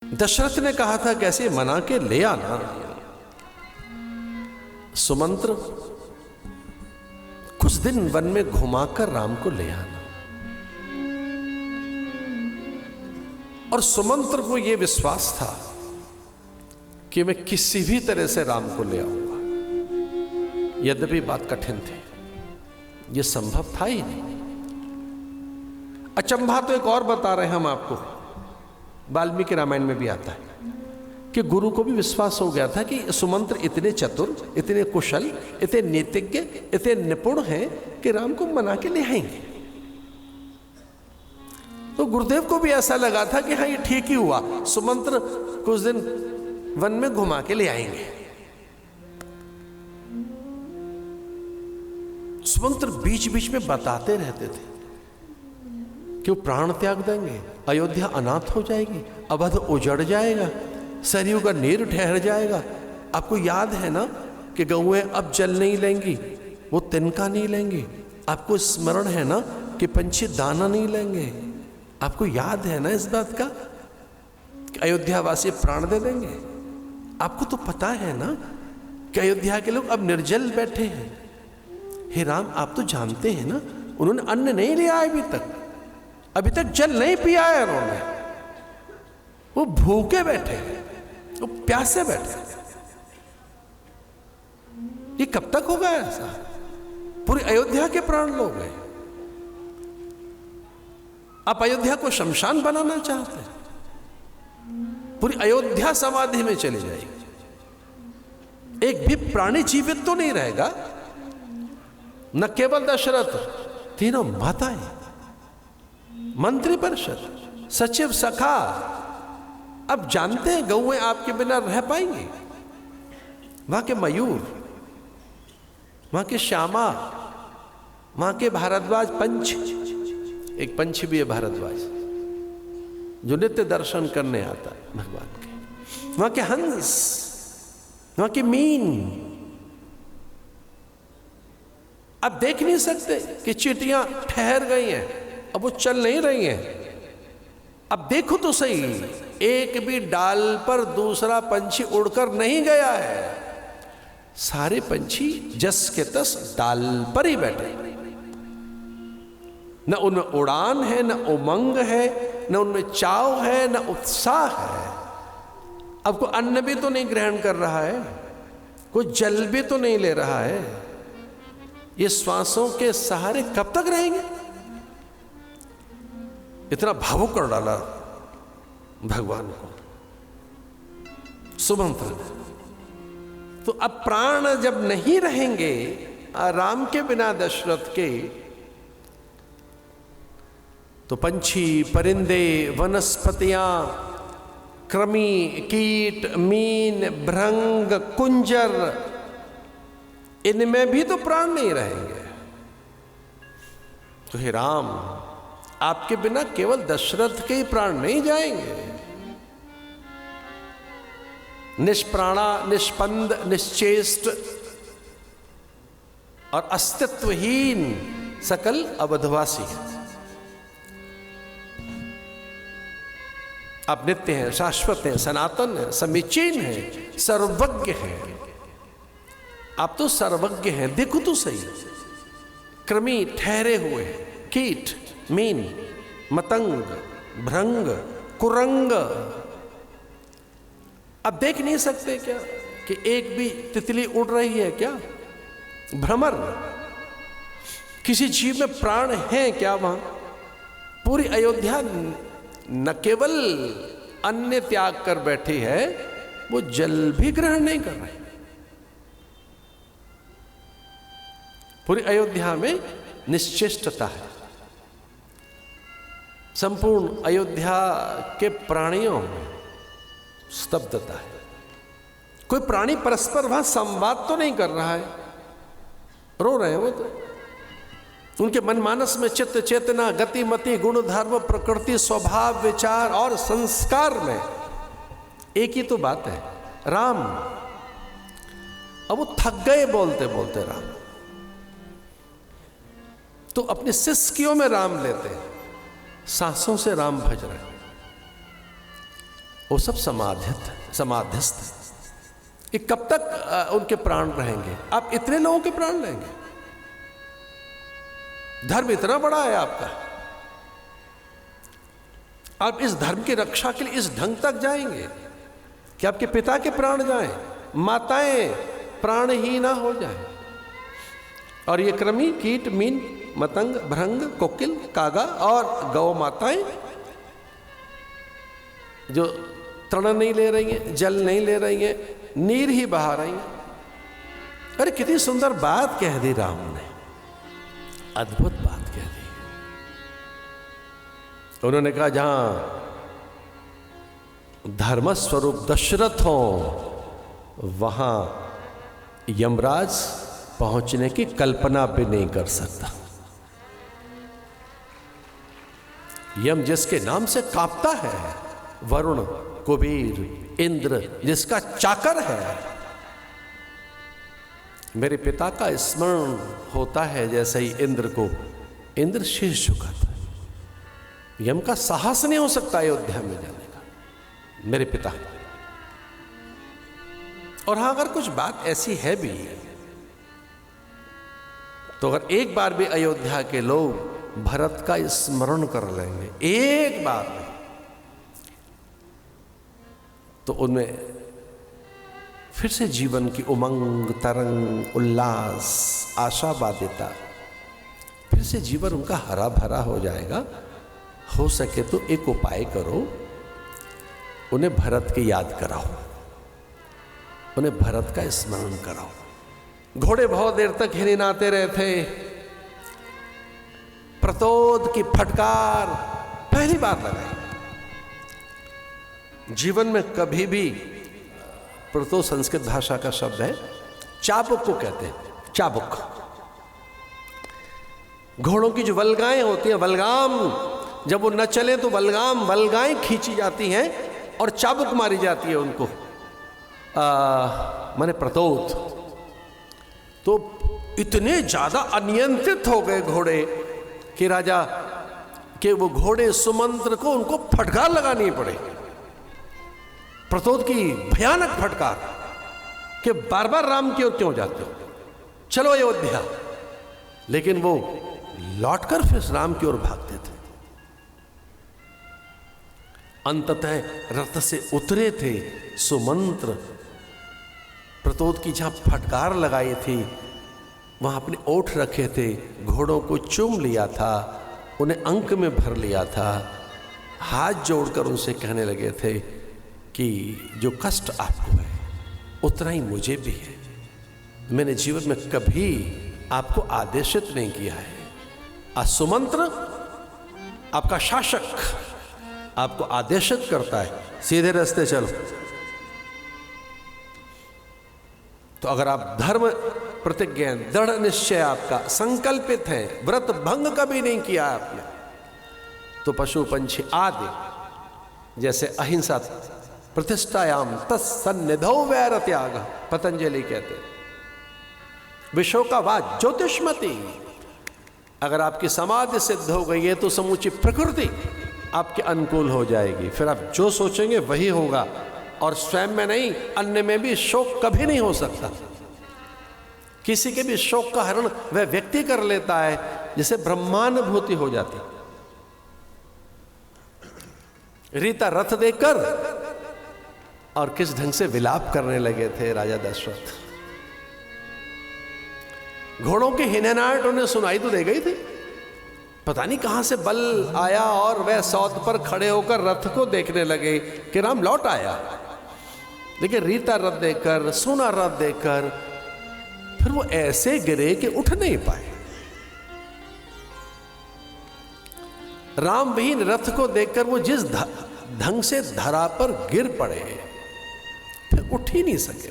दशरथ ने कहा था कैसे मना के ले आना सुमंत्र, कुछ दिन वन में घुमाकर राम को ले आना। और सुमंत्र को यह विश्वास था कि मैं किसी भी तरह से राम को ले आऊंगा। यद्यपि बात कठिन थी, यह संभव था ही नहीं। अचंभा तो एक और बता रहे हैं हम आपको, वाल्मीकि रामायण में भी आता है कि गुरु को भी विश्वास हो गया था कि सुमंत्र इतने चतुर, इतने कुशल, इतने नीतिज्ञ, इतने निपुण हैं कि राम को मना के ले आएंगे। तो गुरुदेव को भी ऐसा लगा था कि हाँ ये ठीक ही हुआ, सुमंत्र कुछ दिन वन में घुमा के ले आएंगे। सुमंत्र बीच बीच में बताते रहते थे कि वो प्राण त्याग देंगे, अयोध्या अनाथ हो जाएगी, अवध उजड़ जाएगा, सरयू का नीर ठहर जाएगा। आपको याद है ना कि गौएं अब जल नहीं लेंगी, वो तिनका नहीं लेंगी। आपको स्मरण है ना कि पंछी दाना नहीं लेंगे। आपको याद है ना इस बात का कि अयोध्यावासी प्राण दे देंगे। आपको तो पता है ना कि अयोध्या के लोग अब निर्जल बैठे हैं। हे राम, आप तो जानते हैं ना उन्होंने अन्न नहीं लिया अभी तक जल नहीं पिया है उन्होंने। वो भूखे बैठे, वो प्यासे बैठे। ये कब तक होगा ऐसा? पूरी अयोध्या के प्राण लोग गए। आप अयोध्या को शमशान बनाना चाहते हैं? पूरी अयोध्या समाधि में चली जाएगी, एक भी प्राणी जीवित तो नहीं रहेगा। न केवल दशरथ, तीनों माताएं, मंत्री परिषद, सचिव, सखा, अब जानते हैं गौएं आपके बिना रह पाएंगे। वहां के मयूर, वहां के श्यामा, वहां के भारद्वाज पंच, एक पंच भी है भारद्वाज जो नित्य दर्शन करने आता है भगवान के, वहां के हंस, वहां के मीन। अब देख नहीं सकते कि चींटियां ठहर गई हैं, अब वो चल नहीं रही हैं। अब देखो तो सही, एक भी डाल पर दूसरा पंछी उड़कर नहीं गया है। सारे पंछी जस के तस डाल पर ही बैठे। न उनमें उड़ान है, न उमंग है, न उनमें चाव है, न उत्साह है। अब कोई अन्न भी तो नहीं ग्रहण कर रहा है, कोई जल भी तो नहीं ले रहा है। ये श्वासों के सहारे कब तक रहेंगे? इतना भावुक कर डाला भगवान को सुमंत्र ने। तो अब प्राण जब नहीं रहेंगे राम के बिना दशरथ के, तो पंछी, परिंदे, वनस्पतियां, कृमि, कीट, मीन, भृंग, कुंजर, इनमें भी तो प्राण नहीं रहेंगे। तो हे राम, आपके बिना केवल दशरथ के ही प्राण नहीं जाएंगे। निष्प्राणा, निष्पंद, निश्चेष्ट और अस्तित्वहीन सकल अवधवासी आप नित्य हैं, शाश्वत हैं, सनातन हैं, समीचीन हैं, सर्वज्ञ हैं। आप तो सर्वज्ञ हैं। देखो तो सही, कृमि ठहरे हुए, कीट, मीन, मतंग, भृंग, कुरंग। अब देख नहीं सकते क्या कि एक भी तितली उड़ रही है क्या? भ्रमर, किसी जीव में प्राण है क्या वहां? पूरी अयोध्या न केवल अन्न त्याग कर बैठी है, वो जल भी ग्रहण नहीं कर रहे। पूरी अयोध्या में निश्चेष्टता है। संपूर्ण अयोध्या के प्राणियों में स्तब्धता है। कोई प्राणी परस्पर वहां संवाद तो नहीं कर रहा है, रो रहे हैं वो तो। उनके मनमानस में चित्त, चेतना, गति, मति, गुण, धर्म, प्रकृति, स्वभाव, विचार और संस्कार में एक ही तो बात है, राम। अब वो थक गए बोलते बोलते राम, तो अपनी सिसकियों में राम लेते हैं, सांसों से राम भज रहे हैं। वो सब समाधिस्थ। ये कब तक उनके प्राण रहेंगे? आप इतने लोगों के प्राण लेंगे? धर्म इतना बड़ा है आपका, आप इस धर्म की रक्षा के लिए इस ढंग तक जाएंगे कि आपके पिता के प्राण जाएं, माताएं प्राणहीन ना हो जाएं, और ये कृमि, कीट, मीन, मतंग, भृंग, कोकिल, कागा और गौ माताएं जो तृण नहीं ले रही हैं, जल नहीं ले रही हैं, नीर ही बहा रही हैं। अरे कितनी सुंदर बात कह दी राम ने, अद्भुत बात कह दी। उन्होंने कहा जहां धर्म स्वरूप दशरथ हो वहां यमराज पहुंचने की कल्पना भी नहीं कर सकता। यम जिसके नाम से कांपता है, वरुण, कुबेर, इंद्र जिसका चाकर है, मेरे पिता का स्मरण होता है जैसे ही इंद्र को, इंद्र शीश झुकाता है। यम का साहस नहीं हो सकता अयोध्या में जाने का, मेरे पिता। और हाँ, अगर कुछ बात ऐसी है भी तो अगर एक बार भी अयोध्या के लोग भरत का स्मरण कर लेंगे, एक बार में, तो उनमें फिर से जीवन की उमंग, तरंग, उल्लास, आशावादिता, फिर से जीवन उनका हरा भरा हो जाएगा। हो सके तो एक उपाय करो, उन्हें भरत की याद कराओ, उन्हें भरत का स्मरण कराओ। घोड़े बहुत देर तक हिरिनाते रहे थे, प्रतोद की फटकार पहली बार लगाई। जीवन में कभी भी, प्रतोद संस्कृत भाषा का शब्द है, चाबुक को कहते हैं, चाबुक। घोड़ों की जो वल्गाएं होती हैं, वल्गाम, जब वो न चले तो वल्गाएं खींची जाती हैं और चाबुक मारी जाती है उनको, माने प्रतोद। तो इतने ज्यादा अनियंत्रित हो गए घोड़े कि राजा के वो घोड़े सुमंत्र को उनको फटकार लगानी पड़े, प्रतोद की भयानक फटकार, कि बार बार राम की ओर क्यों जाते हो, चलो अयोध्या। लेकिन वो लौटकर फिर राम की ओर भागते थे। अंततः रथ से उतरे थे सुमंत्र, प्रतोद की जहां फटकार लगाई थी वहां अपने ओठ रखे थे, घोड़ों को चूम लिया था, उन्हें अंक में भर लिया था, हाथ जोड़कर उनसे कहने लगे थे कि जो कष्ट आपको है उतना ही मुझे भी है। मैंने जीवन में कभी आपको आदेशित नहीं किया है। सुमंत्र आपका शासक आपको आदेशित करता है, सीधे रास्ते चलो। तो अगर आप धर्म प्रतिज्ञा, दृढ़ निश्चय आपका संकल्पित है, व्रत भंग कभी नहीं किया आपने, तो पशु पंछी आदि जैसे अहिंसा प्रतिष्ठायाम तत्सन्निधौ वैर त्याग, पतंजलि कहते हैं। विशोकावाद ज्योतिष्मति, अगर आपकी समाधि सिद्ध हो गई है तो समूची प्रकृति आपके अनुकूल हो जाएगी। फिर आप जो सोचेंगे वही होगा, और स्वयं में नहीं, अन्य में भी शोक कभी नहीं हो सकता। किसी के भी शोक का हरण वह व्यक्ति कर लेता है जिसे ब्रह्मानुभूति हो जाती। रीता रथ देखकर और किस ढंग से विलाप करने लगे थे राजा दशरथ। घोड़ों की हिनहनाहट उन्हें सुनाई तो दे गई थी, पता नहीं कहां से बल आया, और वह सौत पर खड़े होकर रथ को देखने लगे कि राम लौट आया। लेकिन रीता रथ देखकर, सोना रथ देखकर फिर वो ऐसे गिरे कि उठ नहीं पाए। राम विहीन रथ को देखकर वो जिस ढंग से धरा पर गिर पड़े, फिर उठ ही नहीं सके।